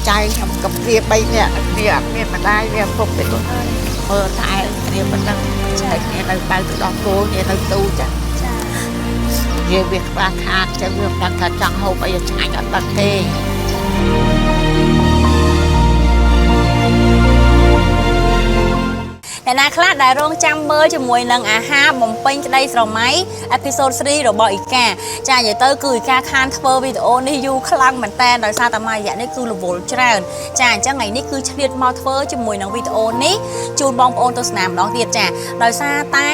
ใจทำกับเรียบไปเนี่ยเนี่ยมาได้เนี่ยพบไปตัวตายเรียบมันตั้งเนี่ยเราไปตัวดอกโกเนี่ยเราตู้จ้ะเรียบเวียดปลาคาจะเวียดปลาคาจังโฮไปยังไงกับตัดเตงแต่นาคลาดได้ร้องจำเบอร์จมวยนังอาฮาบ่มเป็นจะได้สมัยเอพิโซด3เราบอกอีกแก่จ่าใหญ่เตอร์คือการคานเทอร์วิดีโอนี่อยู่คลังเหมือนแต่โดยซาตามาอย่างนี้คือระบบเจริญจ่าจังไงนี่คือเฉลี่ยมอเทอร์จมวยนังวิดีโอนี้จูนบองโอนตัวสนามน้องเดียจ่าโดยซาแต่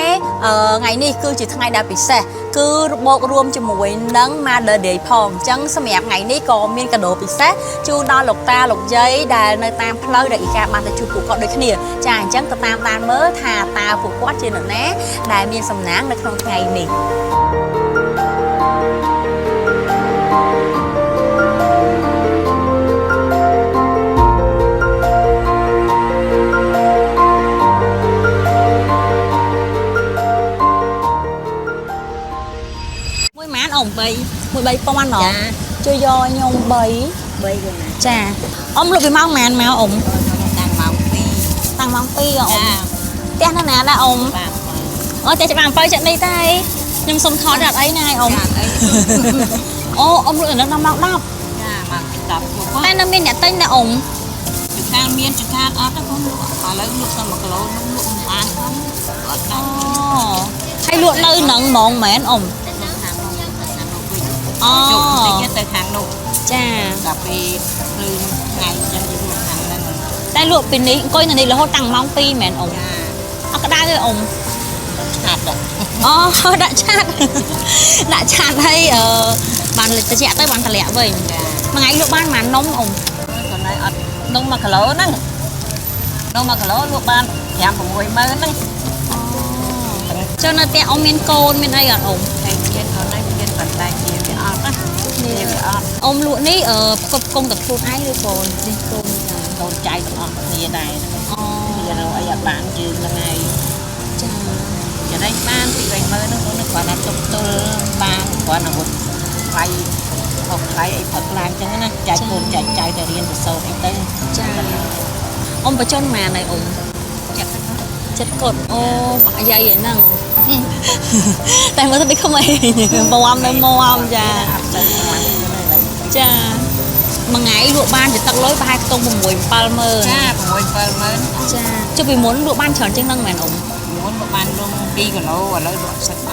ไงนี่คือจิตไงดาปิเซคือระบบรวมจมวยนังมาเดย์พองจังสมัยไงนี่ก็มีกระโดดปิเซจูนอนหลกตาหลกยัยได้ในตามเพลย์ได้อีกการมาแต่จูปูก็โดยขณีจ่าจังตามเมื่อทาตาผูกวัดเจนแน่ได้มีสำนักในครั้งไงนี่มวยม้านông bì mวยbìป้อนหรอchơi do nhung bì rồi chà ông lúc bị mau màn mà ông tăng mong pi rồi tên nó nè là ôngแต่จะบางไปจากในใต้ยังสมทอดแบบไอ้นายông ông lựa nó nằm đọcแต่น้ำmiên nhà tên là ông trực thang miên trực thang ớt nó cũng lựa họ lấy lựa xong một cái lỗ nó lựa ăn hay lựa nơi nặng mòn mẹ ông chụp từ hàng nụ cha cà phê từ ngày cho những mặt hàng lênแต่ลวกปีนี้ก้อยนั่นนี่เราตั้งมองปีแม่นองเอาก็ได้เลยอง hạt rồi อ๋อđã chátให้bạn lịchจะtới bạn thằng lẹ vậy mà ngày lúc ban mà nóng ông còn đây ớt nông mà cả lỗ nè nông mà cả lỗ lúc ban thèm của mùi mơ nè cho nên té ông miên côn miên đây ở ông hay trên còn đây trên phần tay kia cái ớt á ông lụa ní ở công tập phun ái lưu cồn đi cồn cồn chạy tụi ớt như này bây giờ rồi ở bạn chưa là ngày giờ đây ban thì vậy mơ nó cũng còn là chụp tôi ban còn là một vay học vay Phật làm cho nó chạy cồn chạy từ riêng từ sâu đến tới ông vào chôn mà này ông chất cột ô bả dây vậy nè tại mới biết không ai màu âm đây màu âm cha mà ngày lụa ban thì tặng lối ba hai tông mùi palmer cha cho vì muốn lụa ban tròn trên năng mèn ổng muốn lụa ban luôn đi của nó và lối lụa sạch mà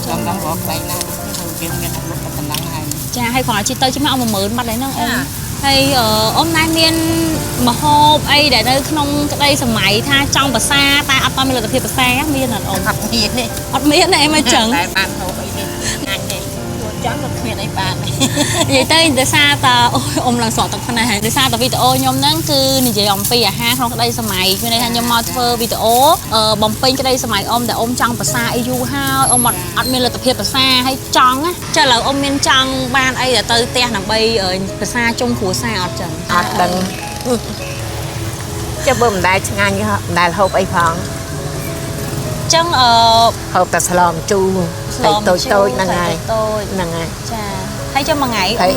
trong đó có đây là đầu tiên cái nó lụa phần năng hay cha hay khoảng chỉ tới chứ mà ông mà mớn bắt đấy năng ông hay hôm nay miên mà hộp ấy để đây không đây sầm máy tha trong và xa ta ấp mình là tập hiệp và xa miên là ông ấp miên này em mới chẳng bạn hộp ấy đi ngành này chán được miên ấy bạn vậy tới từ xa ta ông làm sọt tập phần này từ xa tập video nhom nắng cứ như vậy ông pi ha không đây sầm máy bên đây ha nhom motor video bồng pin cho đây sầm máy ông để ông trong và xa yêu ha ông mặt ấp miên là tập hiệp và xa hay tròn á cho là ông miên trong ban ấy là tới te nằm bay ở và xa trong khu xa ở trần đừng cho bơm đai ngang như đai hộp ấy phong chân hộp ta salon chu tôi là ngày hay cho mà ngày thấy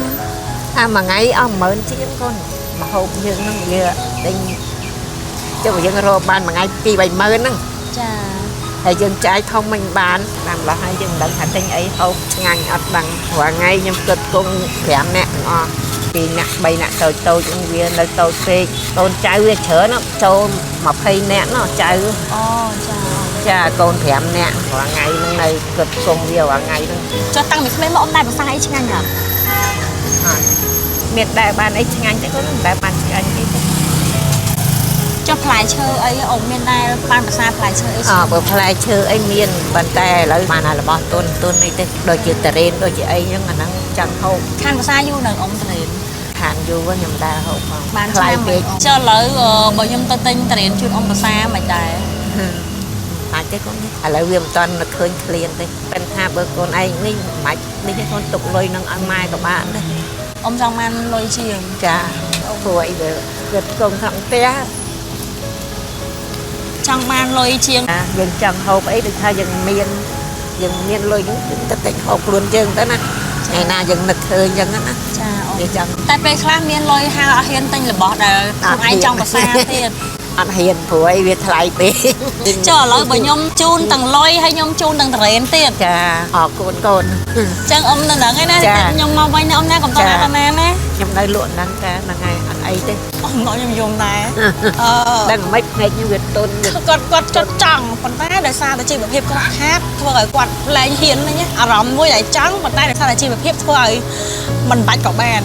mà ngày ông mớn chiếm con mà hộp như nó vừa tinh cho một dân rô ban mà ngày kỳ bày mớn nè thầy dân trái thông minh bán làm là hai dân đấng hành tinh ấy hộp ngang ọt bằng và ngay nhưng cực cũng khỏe nè ngon vì nè bày nè tôi cũng viên nơi tôi phê tôn trái viên chớ nó châu mà phê nè nó trái cha con thèm nè và ngày này cực cùng nhiều và ngày cho tăng mình không biết ông đại một sai chứ anh nhở miệt đại ban ấy chứ anh sẽ có đại ban chứ anh cho phải chơi ấy ông miền đại ban một sai phải chơi ấy bữa phải chơi ấy miền bàn tay là bàn là bao tôn này thế đôi chị tren đôi chị ấy nhưng mà nó chẳng hậu khăn một sai vô đừng ông tren khăn vô có nhầm đa hậu mà ban chơi cho lỡ bởi nhầm tơ tinh tren chút ông một sai mà đại chứ con lại viêm toàn là khơi liền đây bên tha bữa con anh đi mạch đi cái con tục lôi nâng ăn mai của bạn đây ông trong ăn lôi chiều chà tuổi rồi gật cùng thằng té trong ăn lôi chiều dừng chẳng hộp ấy được thay dừng miên lôi những cái tịch hộp luôn chừng tới nè ngày nào dừng nực hơi dừng á ចា វាចឹង តែពេលខ្លះមានលុយហាអត់ហ៊ានទិញរបស់ដែលខ្លួនឯងចង់ប្រសាទៀត អត់ហ៊ានព្រោះអីវាថ្លៃពេក ចុះឥឡូវបើខ្ញុំជូនទាំងលុយហើយខ្ញុំជូនទាំងតរ៉េនទៀត ចាអរគុណកូន ចឹងអ៊ំនៅហ្នឹងឯណាខ្ញុំមកវិញណាអ៊ំណាកុំតដល់ណាណា ខ្ញុំនៅលក់ហ្នឹងតែហ្នឹងហើយអត់អីទេ អ៊ំមកខ្ញុំយំដែរ ដឹងមិនភ្នែកខ្ញុំវាទុន គាត់ចង់ប៉ុន្តែដោយសារតែជីវភាពគាត់ខាតធ្វើឲ្យគាត់លែងហ៊ានហ្នឹងអារម្មណ៍មួយដែលចង់ប៉ុន្តែដោយសារតែជីវភាពធ្វើឲ្យមិនបាច់ក៏បាន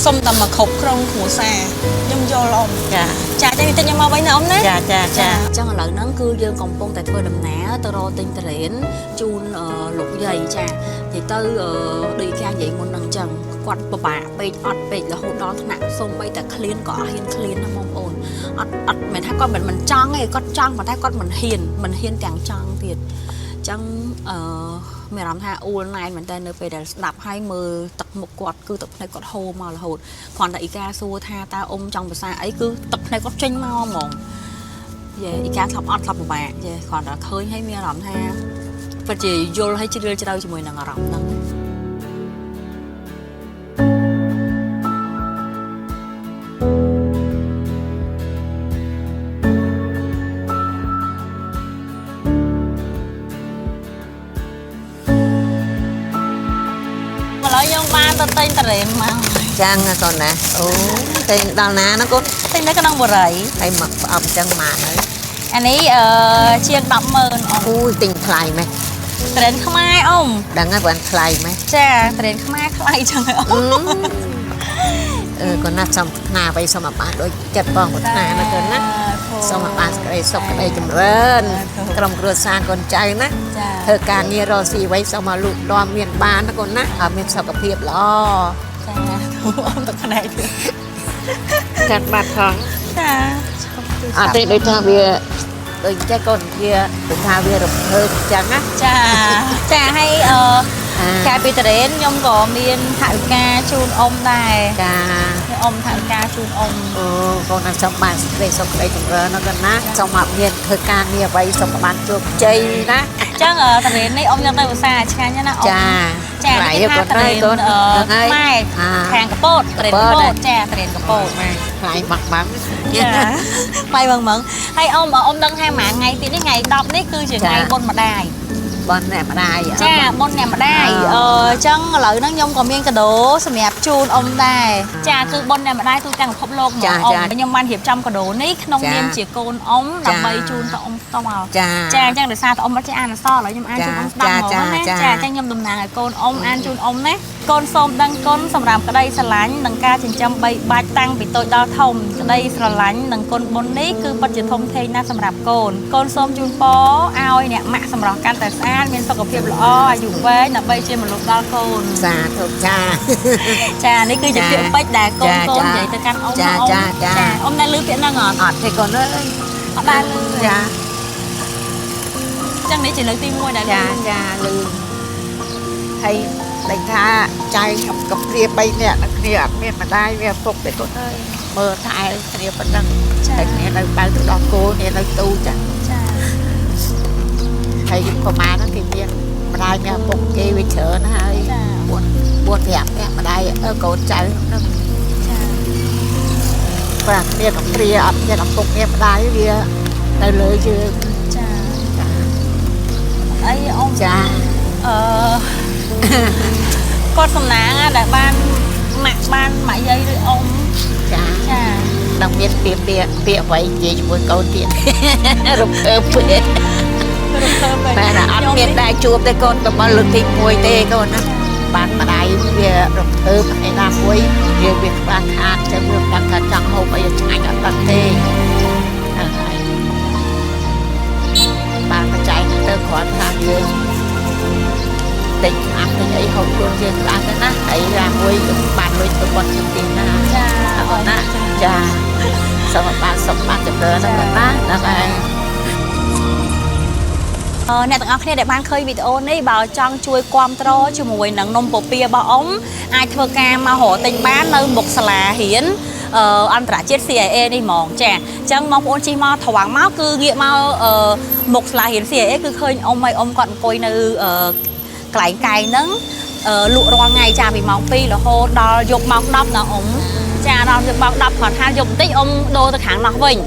សុំតែមកគ្រប់គ្រងគ្រួសារខ្ញុំយល់អ៊ំ ចា ចាតែតិចខ្ញុំមកវិញណាអ៊ំណា ចាចាចា ចឹងឥឡូវហ្នឹងគឺយើងកំពុងតែធ្វើដំណើរទៅរកទិញតរ៉េនជូនលោកយាយចានិយាយទៅដូចការនិយាយមុនហ្នឹងចឹងគាត់ពិបាកពេកអត់ពេករហូតដល់ថ្នាក់សូម្បីតែឃ្លានក៏អត់ហ៊ានឃ្លានណាបងប្អូនអត់មិនថាគាត់មិនចង់ទេគាត់ចង់ប៉ុន្តែគាត់មិនហ៊ានទាំងចង់ទៀតចឹងមានអារម្មណ៍ថាអ៊ូលណែនមែនតើនៅពេលដែលស្ដាប់ហើយមើលទឹកមុខគាត់គឺទឹកភ្នែកគាត់ហូរមករហូតគ្រាន់តែអ៊ីកាសួរថាតើអ៊ំចង់ភាសាអីគឺទឹកភ្នែកគាត់ចេញមកហ្មង យេអ៊ីកាធ្លាប់អត់ធ្លាប់ពិបាកយេគ្រាន់តែឃើញហើយមានអារម្មណ៍ថាពិតជាយល់ហើយជ្រាលជ្រៅជាមួយនឹងអារម្មណ៍ហ្នឹងឥឡូវយើងបានទៅទិញតរ៉េនមក ចឹងកូនណាអូតែដល់ណាណាកូន ទិញនៅក្នុងបរិយ ហើយមកផ្អប់ចឹងមកហើយ អានេះជាង 100000 អូយទិញថ្លៃម៉េច តរ៉េនខ្មែរអ៊ំ ដឹងហើយបានថ្លៃម៉េច ចាតរ៉េនខ្មែរថ្លៃចឹងហើយអ៊ំ កូនណាសំថ្នាអ្វីសូមបានដូចចិត្តបងប្រាថ្នាណាកូនណាសូមបានក្តីសុខក្តីចម្រើនក្រុមគ្រួសារកូនចៅណា ចា ធ្វើការងាររកស៊ីអ្វីសូមឲ្យលោកដំមានបានណាកូនណាឲ្យមានសុខភាពល្អ ចាអ៊ំទៅផ្នែកទៀត ចាត់បាត់ផង ចា អត់ទេដូចថាវាដូចចេះកូនវាដូចថាវារំភើបចឹងណា ចាហើយកាលពីតរ៉េនខ្ញុំក៏មានថវិកាជូនអ៊ំដែរ ចា អ៊ំថវិកាជូនអ៊ំ អូកូនណាសូមបានសេចក្តីសុខក្តីចម្រើនណាកូនណាសូមឲ្យមានធ្វើការងារអ្វីសូមបានជោគជ័យណា អញ្ចឹងតរ៉េននេះអ៊ំយកទៅភាសាឆ្ងាញ់ណាអ៊ំ ចា ចា ថ្លៃ នេះ កូន ថាតរ៉េន កូន ម៉ែខាងកពតតរ៉េនកពតចាតរ៉េនកពត ថ្លៃបាក់បាំង ចាបាយបងមើងហើយអ៊ំដឹងថាមួយថ្ងៃទៀតនេះថ្ងៃ10នេះគឺជាថ្ងៃបុណ្យម្ដាយ បងអ្នកម្ដាយ ចាបុណ្យអ្នកម្ដាយអញ្ចឹងឥឡូវហ្នឹងខ្ញុំក៏មានកាដូសម្រាប់ជូនអ៊ំដែរចាគឺបុណ្យអ្នកម្ដាយទូទាំងពិភពលោកមកអ៊ំខ្ញុំបានរៀបចំកាដូនេះក្នុងនាមជាកូនអ៊ំដើម្បីជូនទៅអ៊ំផ្ទាល់ ចា ចាអញ្ចឹងដោយសារតែអ៊ំអត់ចេះអានអក្សរឥឡូវខ្ញុំអានជូនអ៊ំស្ដាប់មកណាចាអញ្ចឹងខ្ញុំតំណាងឲ្យកូនអ៊ំអានជូនអ៊ំណាកូនសូមដឹងគុណសម្រាប់ក្តីស្រឡាញ់និងការចិញ្ចឹមបីបាច់តាំងពីតូចដល់ធំក្តីស្រឡាញ់និងគុណបុណ្យនេះគឺពិតជាធំធេងណាស់សម្រាប់កូនកូនសូមជូនពរឲ្យអ្នកម៉ាក់សម្រស់កាន់តែស្អាតមានសុខភាពល្អអាយុវែងដើម្បីជាមនុស្សដល់កូន សាធុចា ចានេះគឺជាពាក្យពេចន៍ដែលកូននិយាយទៅកាន់អ៊ំអ៊ំអ៊ំដែលឮពាក្យហ្នឹងអត់ អត់ទេកូនអើយ អត់ដែលឮ ចា អញ្ចឹងនេះជាលើកទី1ដែល ចាចាលឺហើយតែថាចៅខ្ញុំកំព្រា3នាក់គ្នាអត់មានម្ដាយវាពុកទេកូនអើយមើលថែគ្នាប៉ុណ្ណឹងតែគ្នានៅបើទៅដល់គោគ្នានៅទូចា ចា ហើយប្រហែលហ្នឹងគេមានម្ដាយមានពុកគេវាច្រើនហើយ ចា 4 5នាក់ម្ដាយកូនចៅហ្នឹង ចា បាទគ្នាកំព្រាអត់មានឪពុកមានម្ដាយវានៅលើយើង ចាអីអ៊ំ ចា គាត់សំណាងដែលបានម៉ាក់យាយឬអ៊ំ ចា ចា ដល់មានពាក្យអ្វីនិយាយជាមួយកូនទៀតរំភើបពេក រំភើប តែអត់មានដែរជួបទេកូនទៅមកលើកទី1ទេកូនណាបានម្ដាយវារំភើបឯណាមួយវាខ្វះខាតចឹងវាដឹងថាចង់ហូបអីឆ្ងាញ់អត់ដឹងទេហើយបានបច្ច័យទៅគ្រាន់ថាយើងទិញអាប់ទិញអីហូបខ្លួនយើងខ្លះទៅណាហើយរាមួយបានលុយទៅបត់ជិះទីណា ចា អរណាចាសូមបានសុខបានចម្រើនណាហ្នឹងហើយ អ្នកទាំងអស់គ្នាដែលបានឃើញវីដេអូនេះបើចង់ជួយគាំទ្រជាមួយនឹងនំពពារបស់អ៊ំអាចធ្វើការមករកទិញបាននៅមុខសាលារៀនអន្តរជាតិ CIA នេះហ្មងចាអញ្ចឹងបងប្អូនជិះមកត្រង់មកគឺងាកមកមុខសាលារៀន CIA គឺឃើញអ៊ំហើយអ៊ំគាត់អង្គុយនៅកន្លែងកែងហ្នឹង លក់រាល់ថ្ងៃចាពីម៉ោង 2 រហូតដល់យប់ម៉ោង 10 ណាអ៊ំចាដល់យប់ម៉ោង 10 គាត់ថាយប់បន្តិចអ៊ំដូរទៅខាងនោះវិញ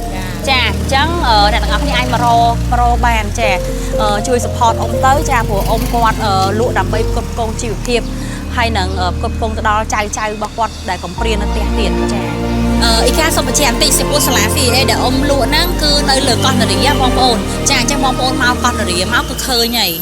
ចាអញ្ចឹងអ្នកទាំងអស់គ្នាអាចមករកបានចាជួយ support អ៊ំទៅចាព្រោះអ៊ំគាត់លក់ដើម្បីផ្គត់ផ្គង់ជីវភាពហើយនឹងផ្គត់ផ្គង់ទៅដល់ចៅរបស់គាត់ដែលកំព្រានៅផ្ទះទៀតចាអ៊ីកាសូមបញ្ជាក់បន្តិចសិពូសាឡា CA ដែលអ៊ំលក់ហ្នឹងគឺនៅលើកោះនរាបងប្អូនចាអញ្ចឹងបងប្អូនមកកោះនរាមកគឺឃើញហើយ